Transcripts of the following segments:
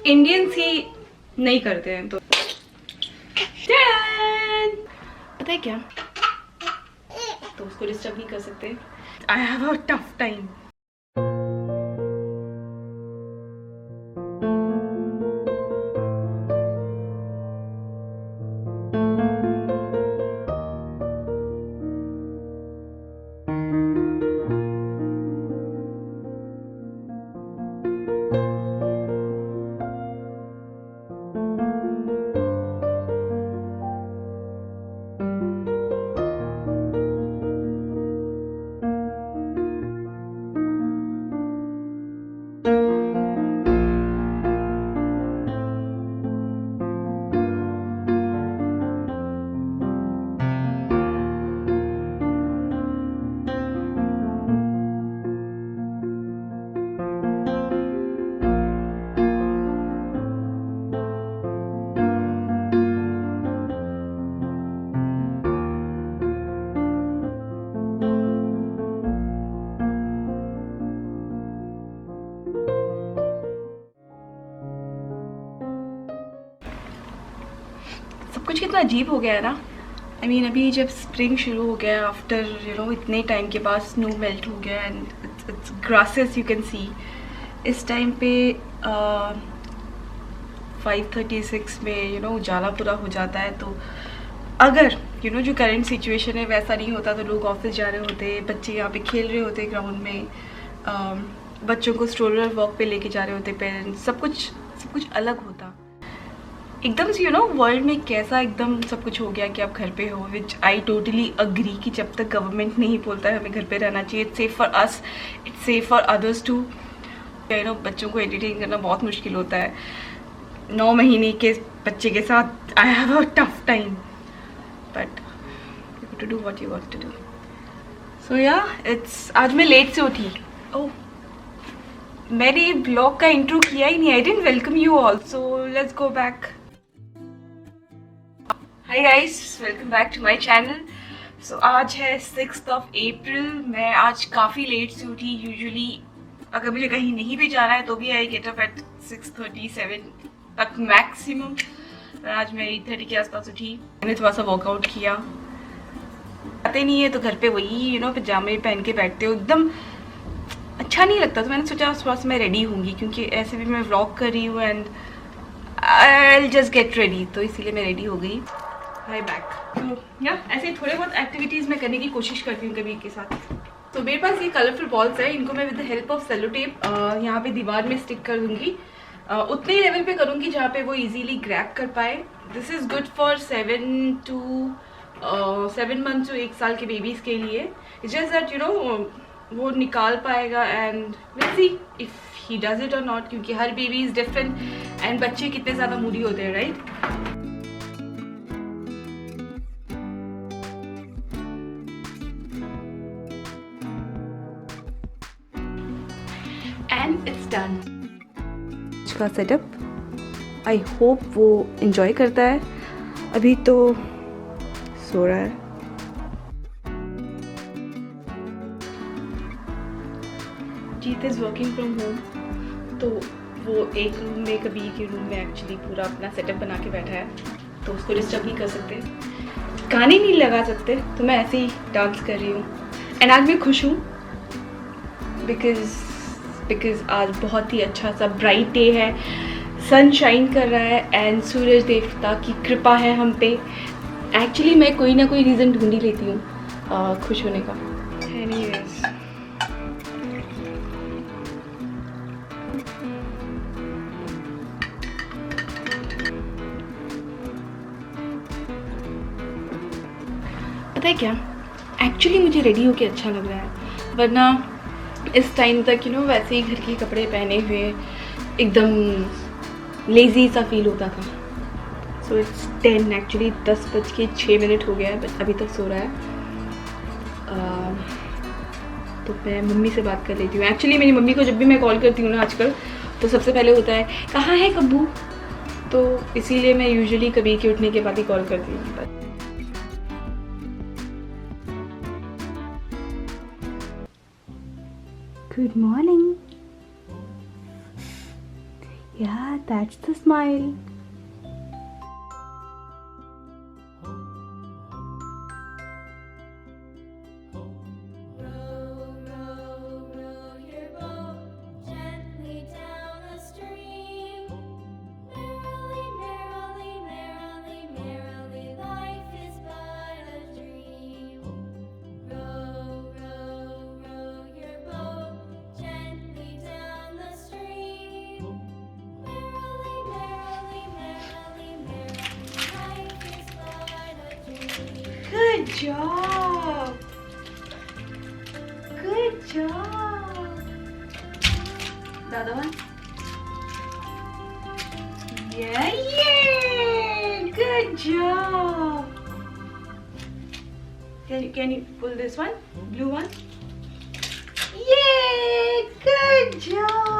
Indians ही नहीं करते हैं। तो पता है क्या, तो उसको डिस्टर्ब नहीं कर सकते। आई हैव अ टफ टाइम। सब कुछ कितना अजीब हो गया है ना। आई मीन अभी जब स्प्रिंग शुरू हो गया आफ्टर इतने टाइम के बाद स्नो मेल्ट हो गया and it's grasses you can see. इस टाइम पे 5:36 में उजाला पूरा हो जाता है। तो अगर जो करंट सिचुएशन है वैसा नहीं होता तो लोग ऑफिस जा रहे होते, बच्चे यहाँ पे खेल रहे होते ग्राउंड में, बच्चों को स्ट्रोलर वॉक पे लेके जा रहे होते पेरेंट्स, सब कुछ अलग होता एकदम से। वर्ल्ड में कैसा एकदम सब कुछ हो गया कि आप घर पे हो, विच आई टोटली अग्री कि जब तक गवर्नमेंट नहीं बोलता है हमें घर पे रहना चाहिए, it's safe for us, it's safe for others too. बच्चों को एंटरटेन करना बहुत मुश्किल होता है 9 महीने के बच्चे के साथ। I have a tough time but you have to do what you want to do. So yeah it's, आज मैं लेट से उठी। ओह, मैंने ब्लॉग का इंट्रो किया ही नहीं। I didn't welcome you all, so let's go back. Hi guys, welcome back to my channel. So आज है 6th of April। मैं आज काफ़ी लेट से उठी। यूजुअली अगर मुझे कहीं नहीं भी जाना है तो भी आई गेट अप एट 6:37 तक मैक्सिमम। आज मैं 8:30 के आसपास उठी। मैंने थोड़ा सा वर्कआउट किया। आते नहीं है तो घर पे वही पजामे पहन के बैठते हो, एकदम अच्छा नहीं लगता। तो मैंने सोचा थोड़ा सा मैं रेडी होंगी क्योंकि ऐसे भी मैं व्लॉग कर रही हूँ and I will just get ready, तो इसीलिए मैं रेडी हो गई। हाय बैक। तो या ऐसे थोड़े बहुत एक्टिविटीज़ मैं करने की कोशिश करती हूँ कभी के साथ। तो मेरे पास ये कलरफुल बॉल्स है, इनको मैं with the help of sellotape यहाँ पे दीवार में स्टिक कर दूँगी। उतने ही लेवल पे करूँगी जहाँ पे वो इजीली ग्रैब कर पाए। This is good for 7 months to 1 साल के बेबीज़ के लिए। इट्स जस्ट दैट वो निकाल पाएगा and will see if he does it और नॉट, क्योंकि हर बेबी इज़ डिफरेंट एंड बच्चे कितने ज़्यादा मूडी होते हैं, राइट। And it's done. का सेटअप आई होप वो एंजॉय करता है। अभी तो सो रहा है। जीत इज़ वर्किंग फ्रॉम होम, तो वो एक रूम में कभी के रूम में एक्चुअली पूरा अपना सेटअप बना के बैठा है, तो उसको डिस्टर्ब नहीं कर सकते, गाने नहीं लगा सकते, तो मैं ऐसे ही डांस कर रही हूँ। एंड आज मैं खुश हूँ बिकॉज आज बहुत ही अच्छा सा ब्राइट डे है, सन शाइन कर रहा है एंड सूरज देवता की कृपा है हम पे। एक्चुअली मैं कोई ना कोई रीज़न ढूंढ ही लेती हूँ खुश होने का। एनीवेज, पता है क्या, एक्चुअली मुझे रेडी होके अच्छा लग रहा है, वरना इस टाइम तक वैसे ही घर के कपड़े पहने हुए एकदम लेज़ी सा फील होता था। सो इट्स 10 एक्चुअली 10:06 हो गया है, बट अभी तक सो रहा है। तो मैं मम्मी से बात कर लेती हूँ। एक्चुअली मेरी मम्मी को जब भी मैं कॉल करती हूँ ना आजकल, तो सबसे पहले होता है कहाँ है कब्बू, तो इसीलिए मैं यूजुअली कभी के उठने के बाद ही कॉल करती हूँ। Good morning. Yeah, that's the smile. Good job. Good job. The other one. Yeah, yay! Good job. Can you pull this one? Blue one? Yay! Good job.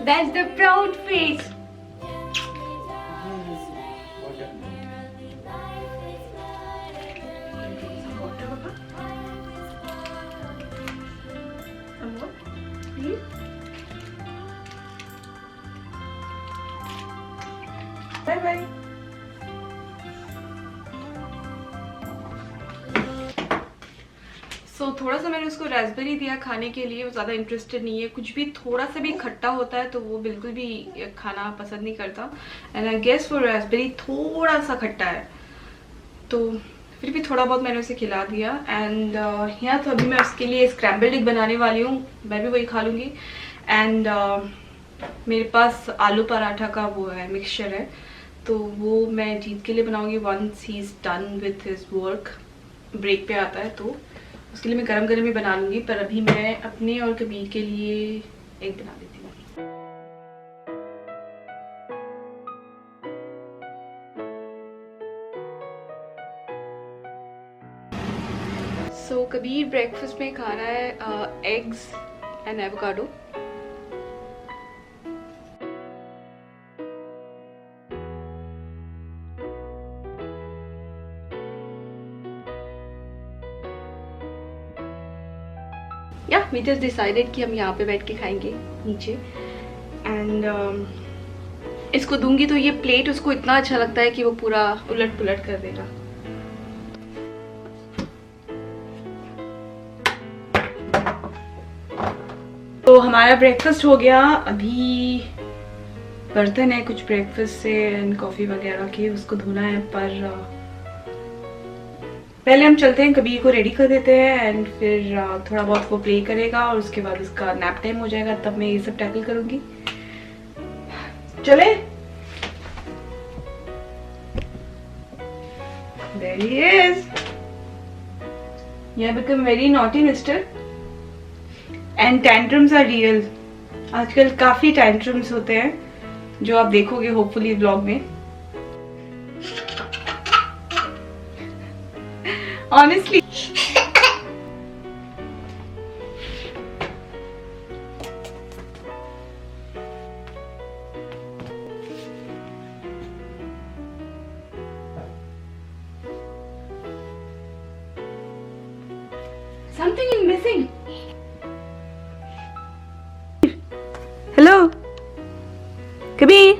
That's the proud face. Some water, Papa. Some more, please. Bye bye. So, थोड़ा सा मैंने उसको Raspberry दिया खाने के लिए। वो ज़्यादा इंटरेस्टेड नहीं है, कुछ भी थोड़ा सा भी खट्टा होता है तो वो बिल्कुल भी खाना पसंद नहीं करता। एंड आई गेस वो रास्पबेरी थोड़ा सा खट्टा है, तो फिर भी थोड़ा बहुत मैंने उसे खिला दिया। एंड यहाँ तो अभी मैं उसके लिए स्क्रैम्बल्ड एग बनाने वाली हूँ, मैं भी वही खा लूँगी। एंड मेरे पास आलू पराठा का वो है, मिक्सचर है, तो वो मैं जीत के लिए बनाऊँगी once he is done with his work. Break पे आता है तो उसके लिए मैं गरम गरम ही बना लूँगी, पर अभी मैं अपने और कबीर के लिए एग बना देती हूँ। सो कबीर ब्रेकफास्ट में खा रहा है एग्स एंड एवोकाडो। या वी जस्ट डिसाइडेड कि हम यहाँ पे बैठ के खाएंगे नीचे। एंड इसको दूंगी तो ये प्लेट उसको इतना अच्छा लगता है कि वो पूरा उलट पुलट कर देगा। तो हमारा ब्रेकफास्ट हो गया। अभी बर्तन है कुछ ब्रेकफास्ट से एंड कॉफ़ी वगैरह के, उसको धोना है, पर पहले हम चलते हैं, कबीर को रेडी कर देते हैं एंड फिर थोड़ा बहुत वो प्ले करेगा और उसके बाद उसका नैप टाइम हो जाएगा, तब मैं ये सब टैकल करूंगी। चले। There he is. You have become very naughty, mister. And tantrums are real. आजकल काफी tantrums होते हैं जो आप देखोगे होपफुली व्लॉग में। Honestly. Something is missing. Hello? Kabir?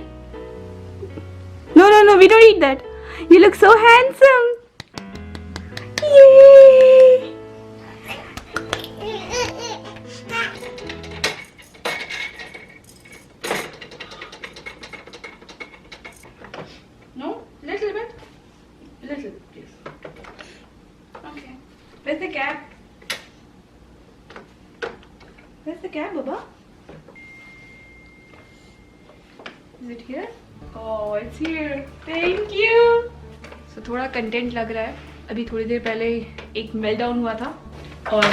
No, we don't eat that. You look so handsome. Yay! No? Little bit? Little, please. Okay. Where's the cap? Where's the cap, Baba? Is it here? Oh, it's here. Thank you. So थोड़ा content लग रहा है। अभी थोड़ी देर पहले एक melt down हुआ था और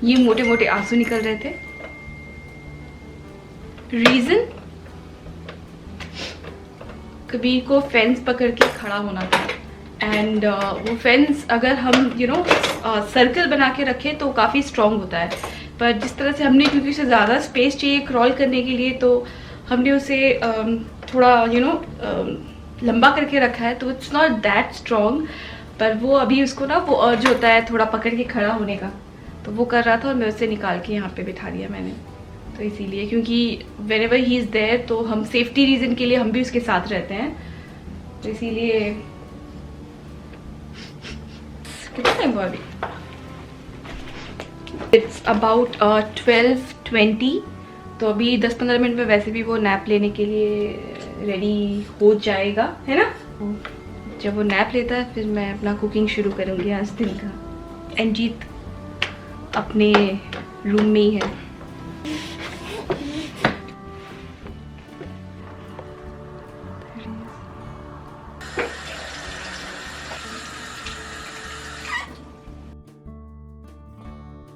ये मोटे मोटे आंसू निकल रहे थे। रीजन, कबीर को फेंस पकड़ के खड़ा होना था एंड वो फेंस अगर हम सर्कल बना के रखें तो काफ़ी स्ट्रॉन्ग होता है, पर जिस तरह से हमने, क्योंकि उसे ज़्यादा स्पेस चाहिए क्रॉल करने के लिए, तो हमने उसे थोड़ा लंबा करके रखा है, तो इट्स नॉट दैट स्ट्रॉन्ग। पर वो अभी उसको ना वो अर्ज होता है थोड़ा पकड़ के खड़ा होने का, तो वो कर रहा था और मैं उसे निकाल के यहाँ पे बिठा दिया मैंने। तो इसीलिए, क्योंकि whenever he is there, तो हम सेफ्टी रीज़न के लिए हम भी उसके साथ रहते हैं, तो इसीलिए। कितना टाइम हुआ अभी? It's about 12:20। तो अभी 10-15 मिनट में वैसे भी वो नैप लेने के लिए रेडी हो जाएगा, है ना? जब वो नैप लेता है फिर मैं अपना कुकिंग शुरू करूँगी आज दिन का। अंजीत अपने रूम में ही है।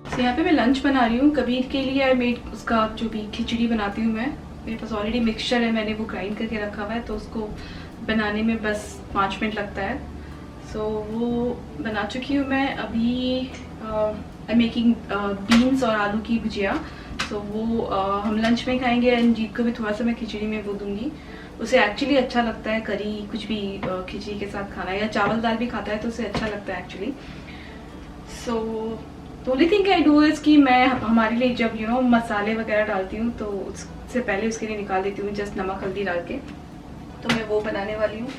तो यहाँ पे मैं लंच बना रही हूँ कबीर के लिए। आई मेड उसका जो भी खिचड़ी बनाती हूँ मैं, मेरे पास ऑलरेडी मिक्सचर है, मैंने वो ग्राइंड करके रखा हुआ है, तो उसको बनाने में बस 5 मिनट लगता है। सो वो बना चुकी हूँ मैं। अभी आई मेकिंग बीन्स और आलू की भुजिया। सो वो हम लंच में खाएंगे। अंजीत को भी थोड़ा सा मैं खिचड़ी में वो दूंगी, उसे एक्चुअली अच्छा लगता है करी कुछ भी खिचड़ी के साथ खाना, या चावल दाल भी खाता है तो उसे अच्छा लगता है एक्चुअली। सो तो only thing I do is कि मैं हमारे लिए जब मसाले वगैरह डालती हूँ तो उससे पहले उसके लिए निकाल देती हूँ जस्ट नमक हल्दी डाल के। तो मैं वो बनाने वाली हूँ।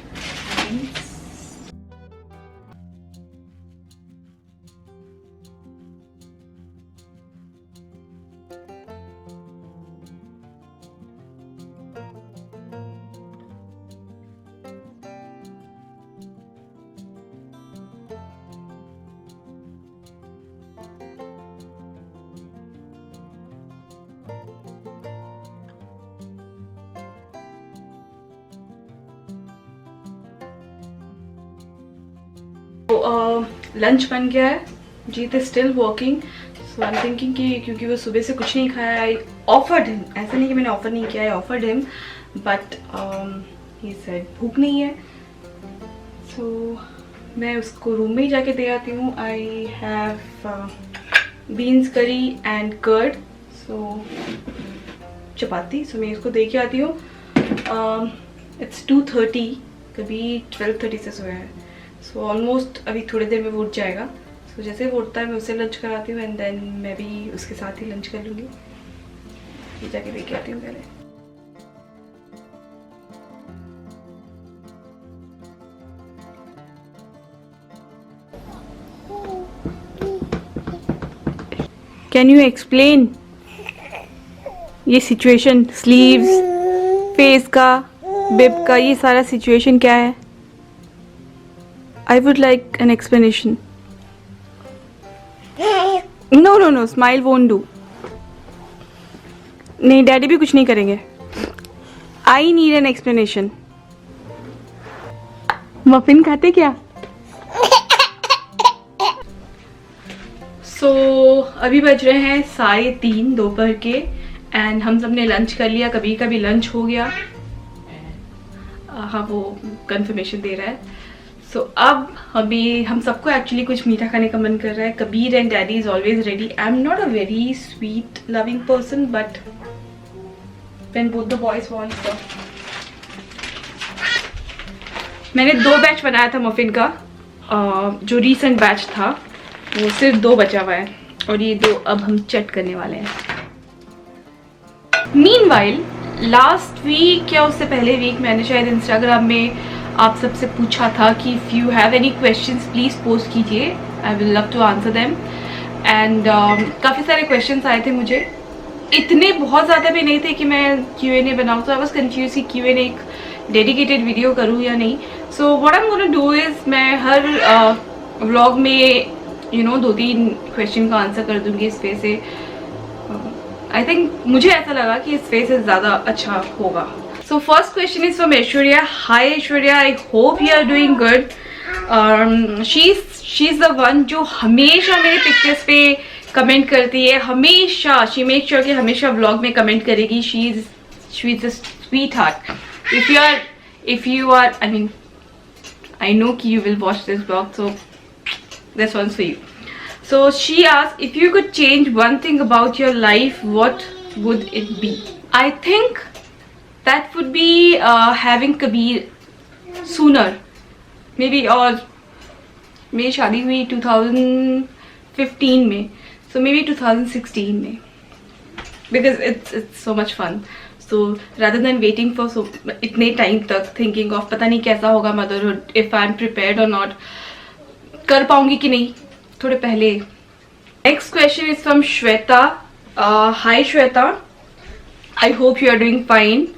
लंच बन गया है। Jeet is still working, so I am thinking कि क्योंकि वो सुबह से कुछ नहीं खाया, आई ऑफर्ड हिम, ऐसा नहीं कि मैंने ऑफर नहीं किया, I offered him, but he said भूख नहीं है। सो मैं उसको रूम में ही जाके दे आती हूँ। आई हैव बीन्स करी एंड कर्ड, सो चपाती, सो मैं इसको दे के आती हूँ। इट्स 2:30, कभी 12:30 से सोया है, सो ऑलमोस्ट अभी थोड़ी देर में वो उठ जाएगा। सो जैसे वो उठता है मैं उसे लंच कराती हूँ एंड देन मैं भी उसके साथ ही लंच कर लूँगी। ये जाके देख के आती हूँ पहले। कैन यू एक्सप्लेन ये सिचुएशन, स्लीव्स, फेस का, बिब का, ये सारा सिचुएशन क्या है? I would like an explanation. No, smile won't do. नहीं, डैडी भी कुछ नहीं करेंगे। I need an explanation. Muffin खाते क्या? So अभी बज रहे हैं 3:30 दोपहर के एंड हम सब ने लंच कर लिया। कभी कभी लंच हो गया। हाँ, वो कंफर्मेशन दे रहा है। सो अब अभी हम सबको एक्चुअली कुछ मीठा खाने का मन कर रहा है। Kabir and daddy is always ready. I am not a very sweet loving person, but when both the boys want. मैंने 2 बैच बनाया था मफिन का, जो रीसेंट बैच था वो सिर्फ 2 बचा हुआ है और ये 2 अब हम चट करने वाले हैं। मीनवाइल लास्ट वीक या उससे पहले वीक मैंने शायद इंस्टाग्राम में आप सबसे पूछा था कि if you have any questions please post कीजिए, I will love to answer them. And काफ़ी सारे क्वेश्चंस आए थे मुझे, इतने बहुत ज़्यादा भी नहीं थे कि मैं Q&A बनाऊँ, तो आई वाज कंफ्यूज कि Q&A एक डेडिकेटेड वीडियो करूँ या नहीं। So what I am gonna do is मैं हर व्लॉग में 2-3 क्वेश्चन का आंसर कर दूँगी इस वे से। आई थिंक मुझे ऐसा लगा कि इस वे से ज़्यादा अच्छा होगा। So first question is from Aishwarya. Hi Aishwarya, I hope you are doing good. She's the one जो हमेशा मेरे पिक्चर्स पे कमेंट करती है, हमेशा she makes sure कि हमेशा व्लॉग में कमेंट करेगी। She's a sweetheart. If you are, I mean, I know कि you will watch this vlog, so this one's for you. So she asked, if you could change one thing about your life, what would it be? I think that would be having Kabir sooner, maybe. और मेरी शादी हुई 2015 में, so maybe 2016 में, because it's so much fun. So rather than waiting for so इतने time तक thinking of पता नहीं कैसा होगा motherhood, if I'm prepared or not, कर पाऊंगी कि नहीं, थोड़े पहले. Next question is from Shweta. Hi Shweta, I hope you are doing fine,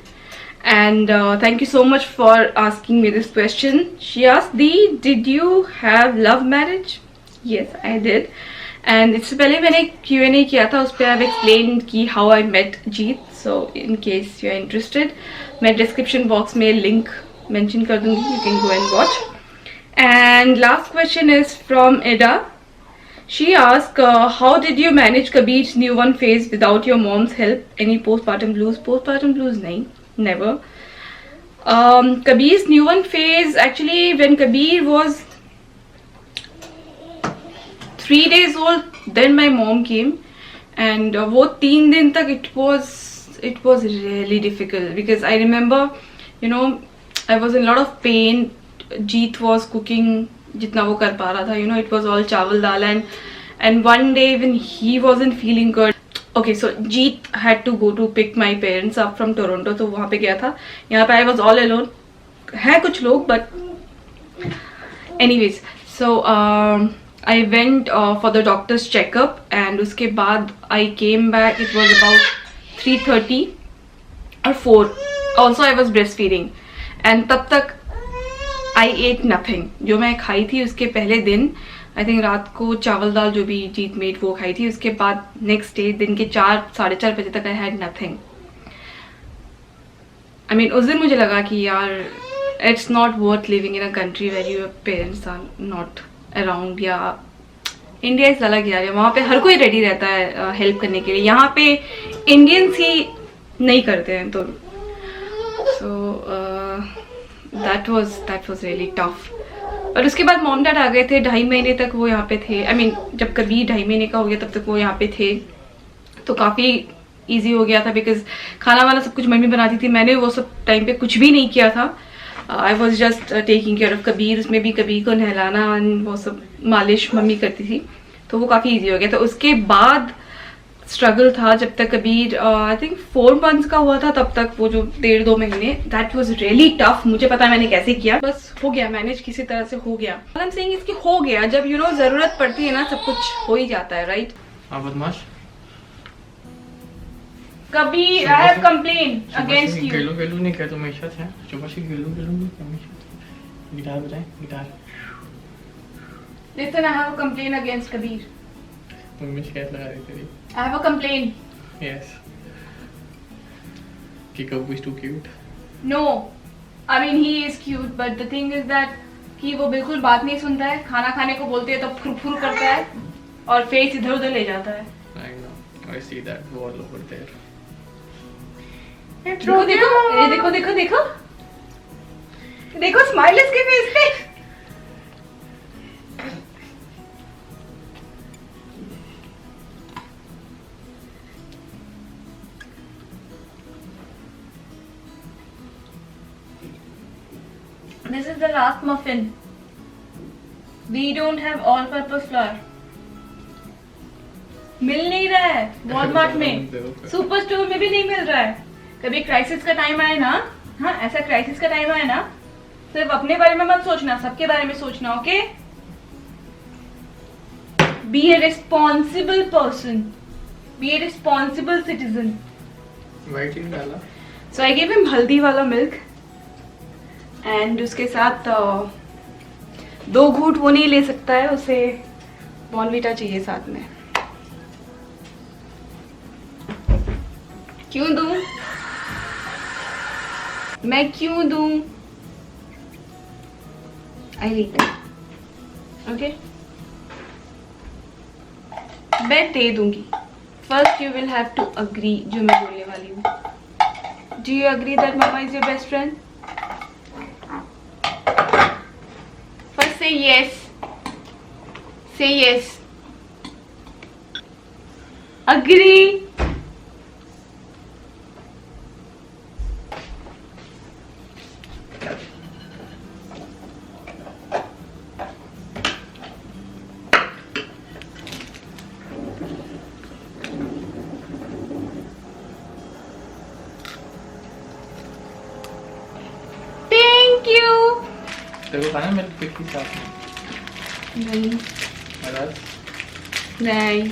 and thank you so much for asking me this question. She asked, did you have love marriage? Yes, I did. And इससे पहले मैंने Q&A किया था, उस पर I've explained कि how I met Jeet. So in case you are interested, मैं description box में link mention कर दूँगी, you can go and watch. And last question is from Eda. She asked, how did you manage Kabir's newborn phase without your mom's help? Any postpartum blues? Postpartum blues nahi, never. Kabir's newborn phase, actually when Kabir was 3 days old, then my mom came, and वो 3 दिन तक it was really difficult, because I remember, you know, I was in a lot of pain. Jeet was cooking जितना वो कर पा रहा था, you know, it was all चावल दाल, and one day when he wasn't feeling good, okay, so Jeet had to go to pick my parents up from Toronto, तो वहाँ पे गया था. यहाँ पे I was all alone, हैं कुछ लोग, but anyways, so I went for the doctor's checkup, and उसके बाद I came back, it was about 3:30 or 4. Also I was breastfeeding, and तब तक I ate nothing. जो मैं खाई थी उसके पहले दिन, I think रात को चावल दाल जो भी जीत मेट वो खाई थी. उसके बाद next day दिन के 4-4:30 बजे तक I had nothing. I mean उस दिन मुझे लगा कि यार it's not worth living in a country where your parents are not around. या इंडिया इस अलग यार, वहाँ पे हर कोई रेडी रहता है हेल्प करने के लिए. यहाँ पे इंडियंस ही नहीं करते हैं, तो so that was really tough. और उसके बाद मॉम डैड आ गए थे, 2.5 महीने तक वो यहाँ पे थे. I mean जब कबीर 2.5 महीने का हो गया तब तक वो यहाँ पे थे, तो काफ़ी ईजी हो गया था, बिकॉज खाना वाना सब कुछ मम्मी बनाती थी. मैंने वो सब टाइम पे कुछ भी नहीं किया था. I was just taking care of Kabir. उसमें भी कबीर को नहलाना वो सब मालिश मम्मी करती थी, तो वो काफ़ी ईजी हो गया था. उसके बाद स्ट्रगल था जब तक कबीर आई थिंक 4 months का हुआ था, तब तक वो जो 1.5-2 महीने, दैट वाज रियली टफ. मुझे पता है मैंने कैसे किया, बस हो गया, मैनेज किसी तरह से हो गया. आई एम सेइंग इसकी हो गया. जब यू नो जरूरत पड़ती है ना, सब कुछ हो ही जाता है, राइट? बदमाश Kabir, I have complain against you. गेलू नहीं कहता, हमेशा था सुबह से गेलू नहीं हमेशा. गिटार बजाए, guitar. Listen, I have a complain against Kabir. Mummy शिकायत लगा रही तेरी. I have a complaint. Yes. कि कबू is too cute. No, I mean he is cute, but the thing is that कि वो बिल्कुल बात नहीं सुनता है. खाना खाने को बोलते हैं तो फुर करता है और फेस इधर उधर ले जाता है. I know, I see that all over there. देखो देखो, ये देखो देखो देखो देखो स्माइल इसके फेस पे. This is the last muffin. We don't have all-purpose flour. मिल नहीं रहा है वॉलमार्ट में, सुपर स्टोर में भी नहीं मिल रहा है. कभी क्राइसिस का टाइम आए ना, हाँ ऐसा क्राइसिस का टाइम आए ना, सिर्फ अपने बारे में मत सोचना, सबके बारे में सोचना. Okay, be a responsible person, be a responsible citizen. White डाला. सो आई गिव हिम हल्दी वाला मिल्क, एंड उसके साथ 2 घूंट वो नहीं ले सकता है, उसे बॉर्नवीटा चाहिए साथ में. क्यों दूं? मैं क्यों दूं? I read. ओके, मैं दे दूंगी. First you will have to agree जो मैं बोलने वाली हूँ. Do you agree that mama is your best friend? First say yes. Say yes. Agree. Thank you. तेरे को खाना मिल्क पिकी साथ में? नहीं अगर नहीं।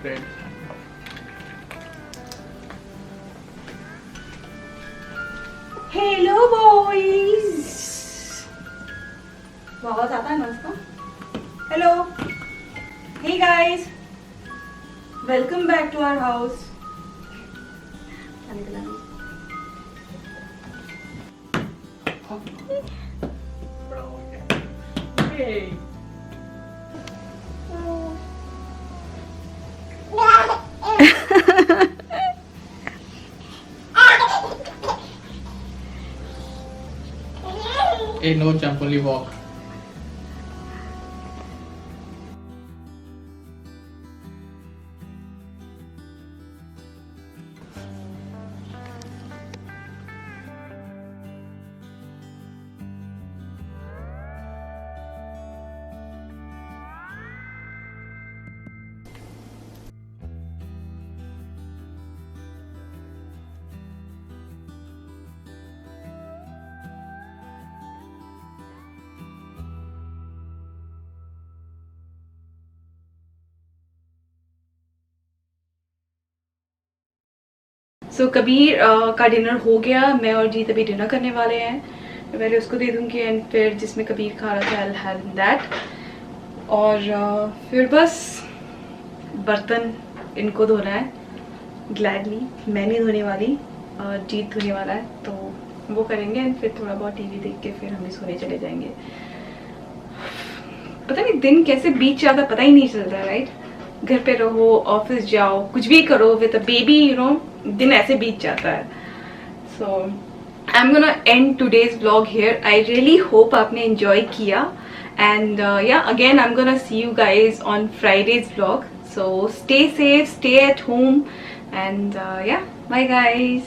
ब्रेड हेलो बॉयज, आवाज आता है ना उसका? Hello, hey guys, welcome back to our house. बड़ा हो गया। Hey, no jump, only walk. सो कबीर का डिनर हो गया। मैं और जीत अभी डिनर करने वाले हैं। मैं पहले उसको दे दूंगी एंड फिर जिसमें कबीर खा रहा था आई हैव दैट। और फिर बस बर्तन इनको धोना है ग्लैडली। मैं नहीं धोने वाली, जीत धोने वाला है, तो वो करेंगे एंड फिर थोड़ा बहुत टीवी देख के फिर हम भी सोने चले जाएंगे। पता नहीं दिन कैसे बीत जाता पता ही नहीं चलता, राइट? घर पे रहो, ऑफिस जाओ, कुछ भी करो with a baby, you know, दिन ऐसे बीत जाता है। So I am gonna end today's vlog here. I really hope आपने एंजॉय किया and yeah again I am gonna see you guys on Friday's vlog. So stay safe, stay at home and yeah bye guys.